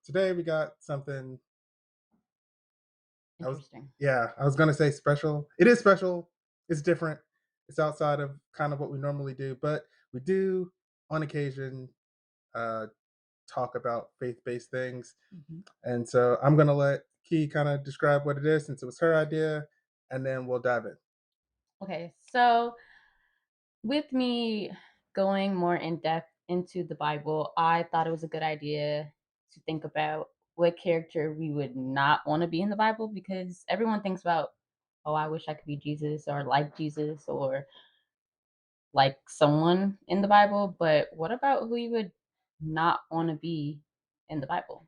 today we got something. I was, Interesting. yeah, I was gonna say special. It is special. It's different. It's outside of kind of what we normally do, but we do on occasion uh, talk about faith-based things. Mhm. And so I'm gonna let Key kind of describe what it is since it was her idea, and then we'll dive in. Okay, so with me going more in depth into the Bible, I thought it was a good idea to think about what character we would not want to be in the Bible because everyone thinks about, oh, I wish I could be Jesus or like Jesus or like someone in the Bible. But what about who you would not want to be in the Bible?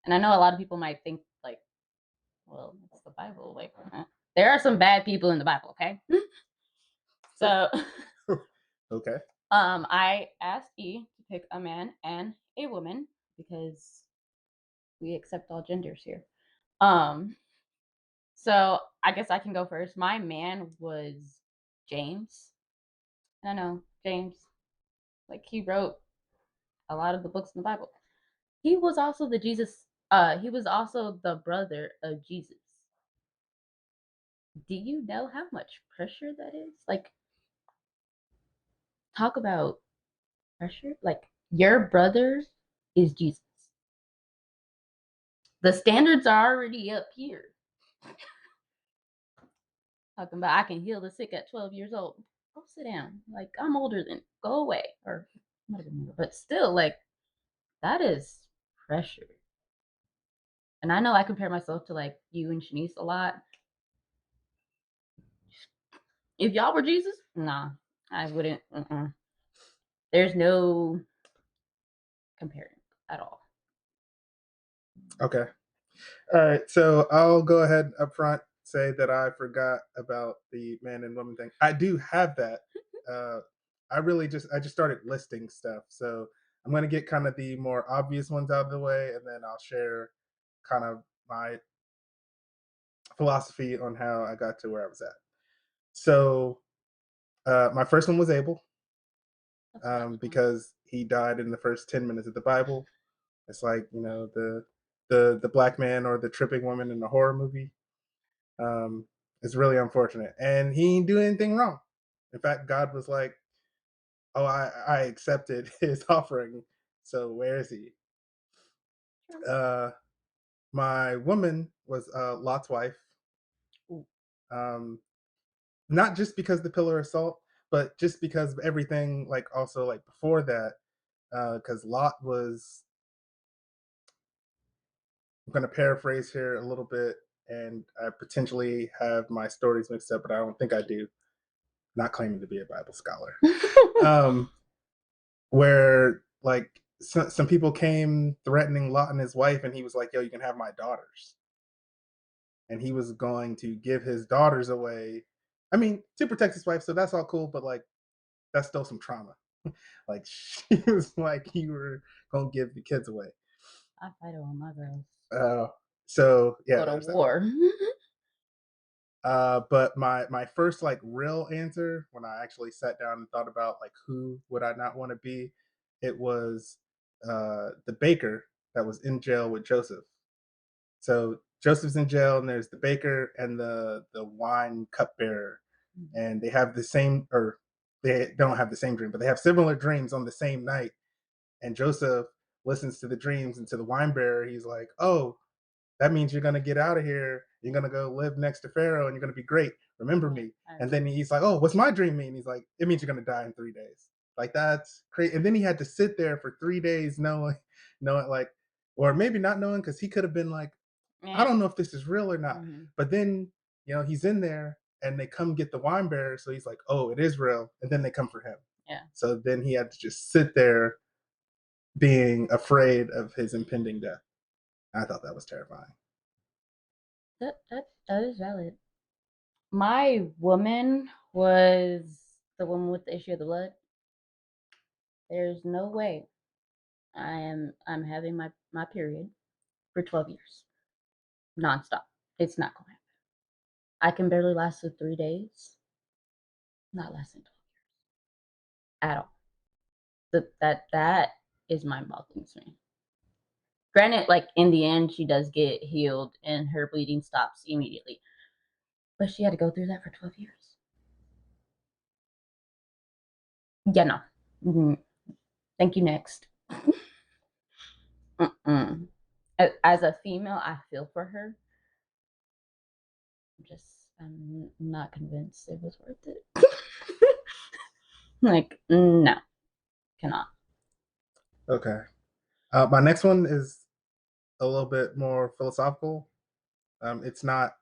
And I know a lot of people might think, like, well, it's the Bible. Like, there are some bad people in the Bible, okay? So Okay. I asked E to pick a man and a woman because we accept all genders here. Um, so I guess I can go first. My man was James. I know James, like he wrote a lot of the books in the Bible. He was also the Jesus. He was also the brother of Jesus. Do you know how much pressure that is? Like, talk about pressure. Like, your brother is Jesus. The standards are already up here. Talking about I can heal the sick at 12 years old. Go sit down. Like I'm older than go away. Or might have been younger, but still, like that is pressure. And I know I compare myself to like you and Shanice a lot. If y'all were Jesus, nah, I wouldn't. There's no comparing at all. Okay. All right. So I'll go ahead up front say that I forgot about the man and woman thing. I do have that. Uh, I just started listing stuff. So I'm gonna get kind of the more obvious ones out of the way, and then I'll share kind of my philosophy on how I got to where I was at. So my first one was Abel, That's a valid one. because he died in the first 10 minutes of the Bible. It's like the black man or the tripping woman in the horror movie. Um, it's really unfortunate, and he didn't do anything wrong. In fact, God was like, "Oh, I accepted his offering. So where is he?" True. Uh, my woman was Lot's wife. Ooh. Um, not just because the pillar of salt, but just because of everything, like also like before that, because Lot was. I'm going to paraphrase here a little bit, and I potentially have my stories mixed up, but I don't think I do. Not claiming to be a Bible scholar. Um, where like some people came threatening Lot and his wife, and he was like, "Yo, you can have my daughters," and he was going to give his daughters away. I mean, to protect his wife, so that's all cool, but like that's still some trauma. Like she was like, "You were gonna give the kids away." I fight over my girls. Uh, so yeah, Go to there's that. war. But my first like real answer when I actually sat down and thought about like who would I not want to be, it was the baker that was in jail with Joseph. So Joseph's in jail, and there's the baker and the wine cupbearer, Mhm. and they have the same, or they don't have the same dream, but they have similar dreams on the same night. And Joseph listens to the dreams, and to the wine bearer, he's like, "Oh, that means you're going to get out of here. You're going to go live next to Pharaoh, and you're going to be great. Remember Yeah, me." I And then remember. he's like, "Oh, what's my dream mean?" He's like, "It means you're going to die in 3 days." Like that's crazy. And then he had to sit there for 3 days knowing like, or maybe not knowing, because he could have been like, "I Yeah. don't know if this is real or not." Hmm. But then he's in there, and they come get the wine bearer, so he's like, "Oh, it is real." And then they come for him. Yeah. So then he had to just sit there being afraid of his impending death. I thought that was terrifying. That is valid. My woman was the woman with the issue of the blood. There's no way I'm having my period for 12 years nonstop. It's not going to happen. I can barely last the 3 days. Not lasting 12 years at all. That is mind boggling to me. Granted, like in the end, she does get healed and her bleeding stops immediately. But she had to go through that for 12 years. Yeah, no. Thank you, next. As a female, I feel for her. I'm not convinced it was worth it. Like, no, cannot. Okay. My next one is a little bit more philosophical. It's not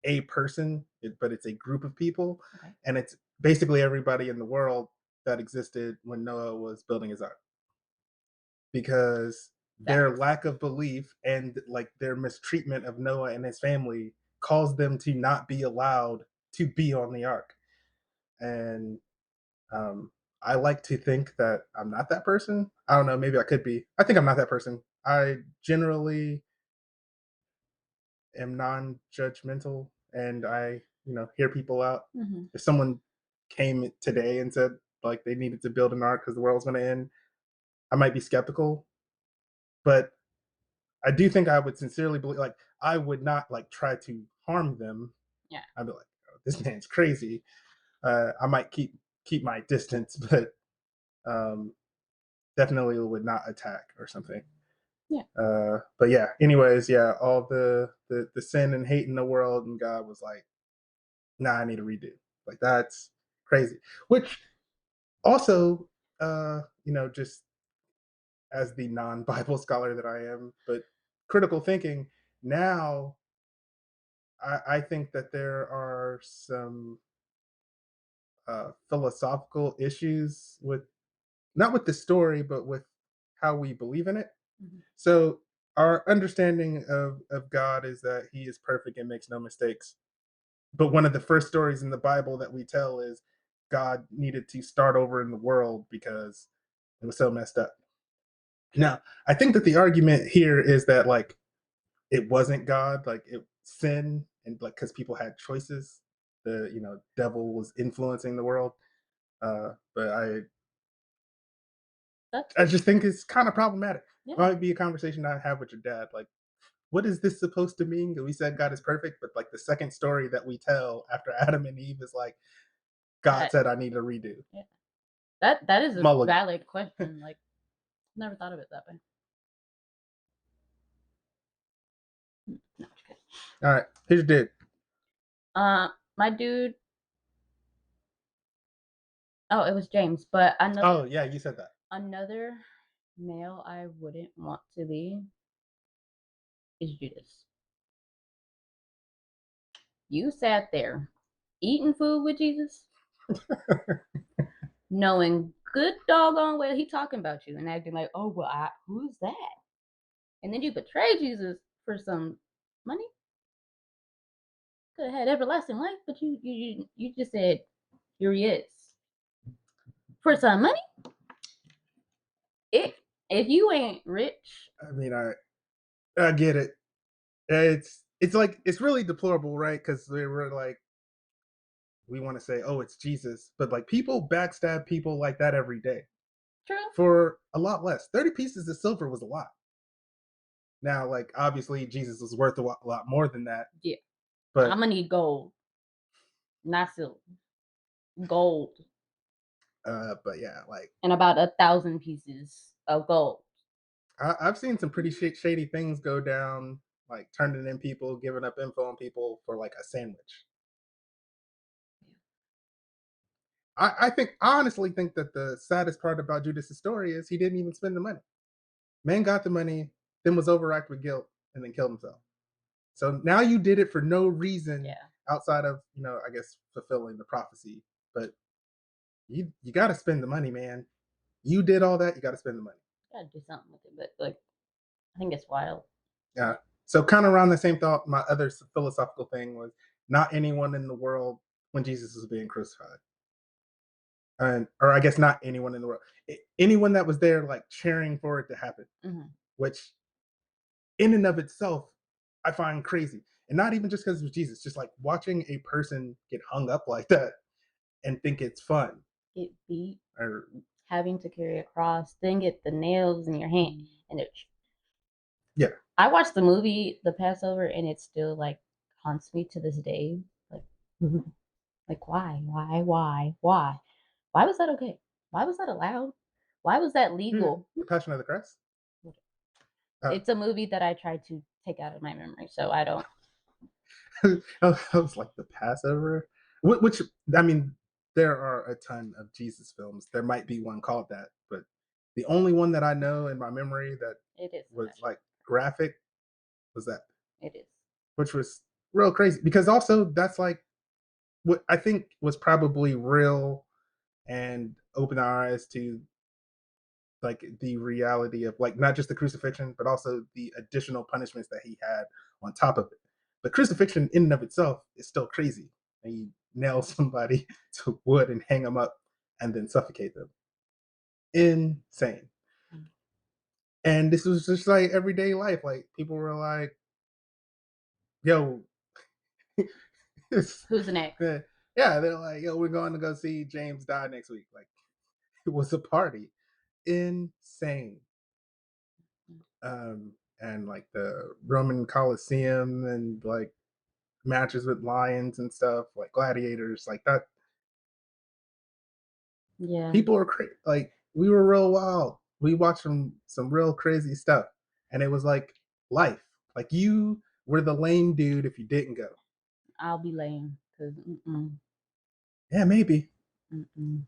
a person, but it's a group of people, Okay. and it's basically everybody in the world that existed when Noah was building his ark. Because their lack of belief and like their mistreatment of Noah and his family caused them to not be allowed to be on the ark. And um, I like to think that I'm not that person. I don't know, maybe I could be. I think I'm not that person. I generally am non-judgmental, and I, hear people out. Mm-hmm. If someone came today and said like they needed to build an ark because the world's going to end, I might be skeptical, but I do think I would sincerely believe, like, I would not like try to harm them. Yeah. I'd be like, oh, this man's crazy. I might keep my distance, but um, definitely would not attack or something. Yeah. But yeah. Anyways, yeah, all the sin and hate in the world, and God was like, nah, I need a redo. Like that's crazy. Which also, just as the non-Bible scholar that I am, but critical thinking now, I think that there are some philosophical issues with not with the story, but with how we believe in it. Mm-hmm. So our understanding of God is that He is perfect and makes no mistakes. But one of the first stories in the Bible that we tell is God needed to start over in the world because it was so messed up. Now, I think that the argument here is that like it wasn't God, like it sin and like because people had choices, the devil was influencing the world. But I just think it's kind of problematic. Yeah. It might be a conversation I have with your dad, like what is this supposed to mean? We said God is perfect, but like the second story that we tell after Adam and Eve is like God said I need a redo. Yeah. That is a valid question. Like never thought of it that way. No, all right, here's your dude. My dude. Oh, it was James, but another. Oh yeah, you said that. Another male I wouldn't want to be is Judas. You sat there eating food with Jesus, knowing good doggone well he talking about you and acting like, oh well, who's that? And then you betray Jesus for some money. Could have had everlasting life, but you just said here he is for some money. If you ain't rich, I mean, I get it. It's like it's really deplorable, right? Because they were like, we want to say, oh, it's Jesus, but like people backstab people like that every day. True. For a lot less. 30 pieces of silver was a lot. Now, like obviously, Jesus was worth a lot more than that. Yeah, but I'm gonna need gold, not silver. Gold. But yeah, like and about 1,000 pieces of gold. I've seen some pretty shady things go down, like turning in people, giving up info on people for like a sandwich. I honestly think that the saddest part about Judas' story is he didn't even spend the money. Man got the money, then was overacted with guilt, and then killed himself. So now you did it for no reason outside of, I guess fulfilling the prophecy. But you got to spend the money, man. You did all that. You got to spend the money. Gotta do something with it, but like, I think it's wild. Yeah. So kind of around the same thought, my other philosophical thing was not anyone in the world when Jesus was being crucified. Or I guess not anyone in the world. Anyone that was there like cheering for it to happen. Mm-hmm. Which in and of itself, I find crazy. And not even just because it was Jesus, just like watching a person get hung up like that and think it's fun. Get beat. Or having to carry a cross, then get the nails in your hand and I watched the movie The Passover, and it still like haunts me to this day. Like, like why was that okay? Why was that allowed? Why was that legal? The Passion of the Christ. Uh, It's a movie that I tried to take out of my memory, so I don't. I was like the Passover, which I mean, there are a ton of Jesus films. There might be one called that, but the only one that I know in my memory that It is was special. like graphic was that, It is. which was real crazy because also that's like what I think was probably real and opened our eyes to like the reality of like not just the crucifixion, but also the additional punishments that he had on top of it. The crucifixion in and of itself is still crazy. And you nail somebody to wood and hang them up and then suffocate them. Insane. Mm. And this was just like everyday life. Like people were like, yo, Who's next? yeah, they're like, yo, we're going to go see James die next week. Like it was a party. Insane. And like the Roman Coliseum and like matches with lions and stuff, like gladiators, like that. Yeah. People are like we were real wild. We watched some real crazy stuff, and it was like life. Like you were the lame dude if you didn't go. I'll be lame because Yeah, maybe. mm-mm.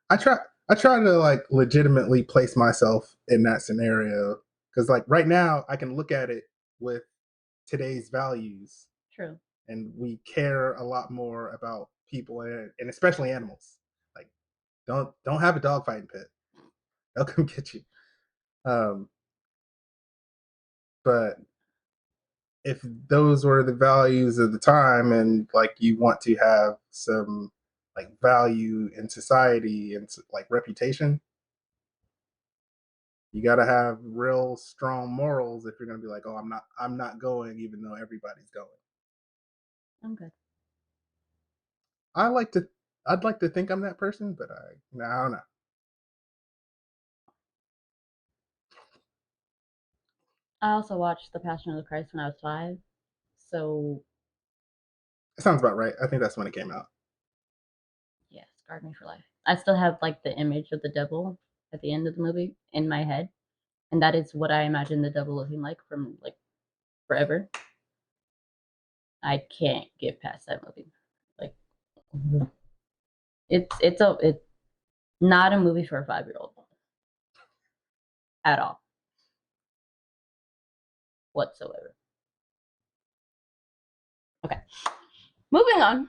I try. I try to like legitimately place myself in that scenario because like right now I can look at it with today's values True. and we care a lot more about people and especially animals. Like, don't have a dogfighting pit; they'll come get you. Um, but if those were the values of the time, and like you want to have some like value in society and like reputation, you got to have real strong morals if you're going to be like, oh, I'm not going, even though everybody's going. I'm good. I like to, I'd like to think I'm that person, but I don't know. I also watched The Passion of the Christ when I was 5, so It sounds about right. I think that's when it came out. yeah, scarred me for life. I still have like the image of the devil at the end of the movie in my head, and that is what I imagine the devil looking like from like forever. I can't get past that movie. Like it's not a movie for a 5-year-old at all whatsoever. Okay, moving on.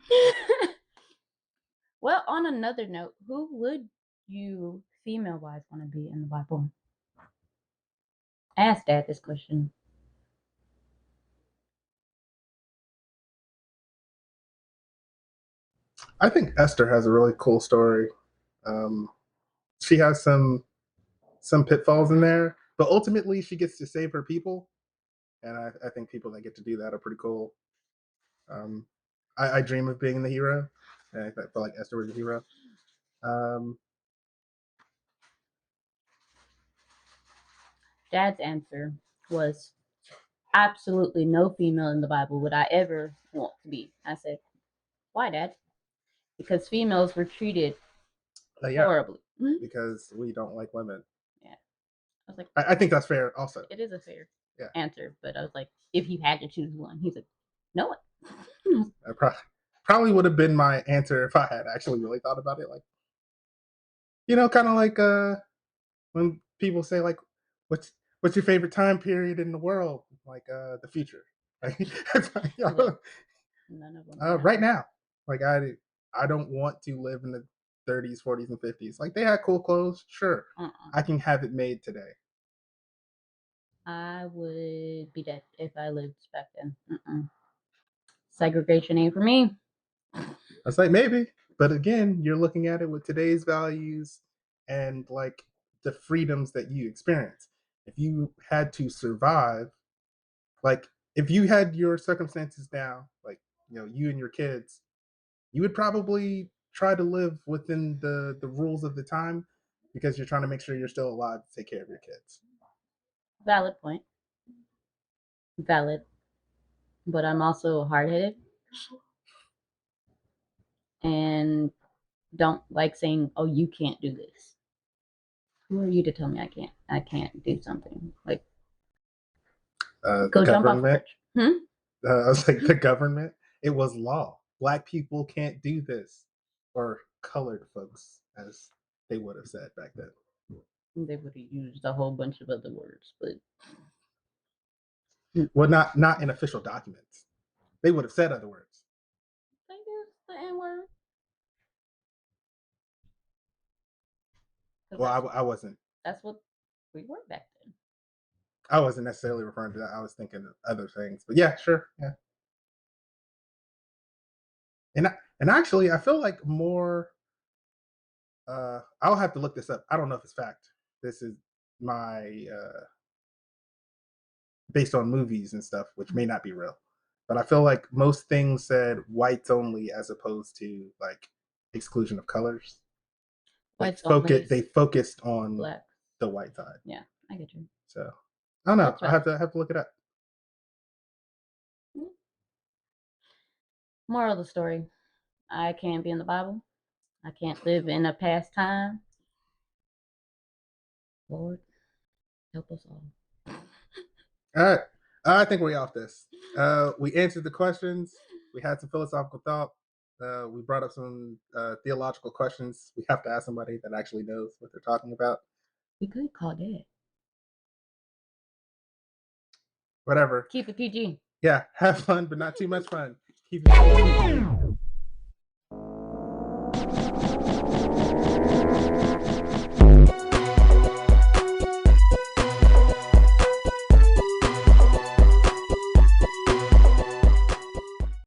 Well, on another note, who would you female wise want to be in the Bible? I asked Dad this question. I think Esther has a really cool story. Um, she has some pitfalls in there, but ultimately she gets to save her people, and I think people that get to do that are pretty cool. Um, I dream of being the hero, and I felt like Esther was the hero. Um, Dad's answer was absolutely no female in the Bible would I ever want to be. I said, why, Dad? Because females were treated yeah, horribly. because we don't like women. Yeah. I was like, I think that's fair. Also, it is a fair yeah, answer, but I was like, if you had to choose one, he's like, no one. I probably would have been my answer if I had actually really thought about it. Like, kind of like when people say like, what's your favorite time period in the world? Like the future. Like, Like, none of them right now. right now. Like I don't want to live in the 30s, 40s, and 50s. Like they had cool clothes, sure. Uh-uh. I can have it made today. I would be dead if I lived back then. Segregation ain't for me. I was like, maybe. But again, you're looking at it with today's values and like the freedoms that you experience. If you had to survive, like if you had your circumstances now, like you and your kids, you would probably try to live within the rules of the time because you're trying to make sure you're still alive to take care of your kids. Valid point. Valid. But I'm also hard headed and don't like saying, "Oh, you can't do this." Who are you to tell me I can't do something? Like, The go jump off a government. bridge. I was like, the government. It was law. Black people can't do this, or colored folks, as they would have said back then. They would have used a whole bunch of other words, but Well, not in official documents. They would have said other words. they use the N word. Well, I wasn't. That's what we were back then. I wasn't necessarily referring to that. I was thinking of other things. But yeah, sure, yeah. And actually, I feel like more. I'll have to look this up. I don't know if it's fact. This is my based on movies and stuff, which may not be real. But I feel like most things said whites only as opposed to like exclusion of colors. Like they focused on black. the white side. Yeah, I get you. So I don't know. That's I right. have to look it up. Moral of the story: I can't be in the Bible. I can't live in a past time. Lord, help us all. All right. I think we're off this. We answered the questions. We had some philosophical thought. We brought up some theological questions. We have to ask somebody that actually knows what they're talking about. We could call Dad. Whatever. Keep it PG. Yeah, have fun, but not too much fun. Keep it PG.